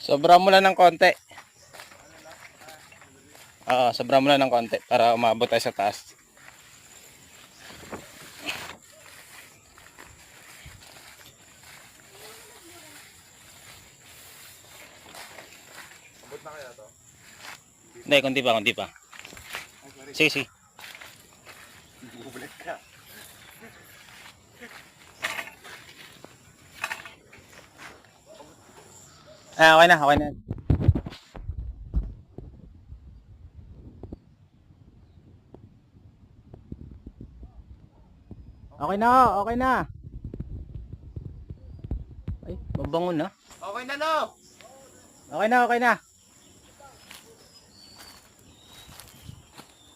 Sobra mo lang ng konti. Oo, sobra mo lang ng konti para umabot tayo sa taas. Abot na kaya to? Hindi, kunti pa, kunti pa. Sige, sige. Bubulit ka. Okay na, okay na. Okay na, okay na. Ay, mabango na. Okay na no? Okay na, okay na.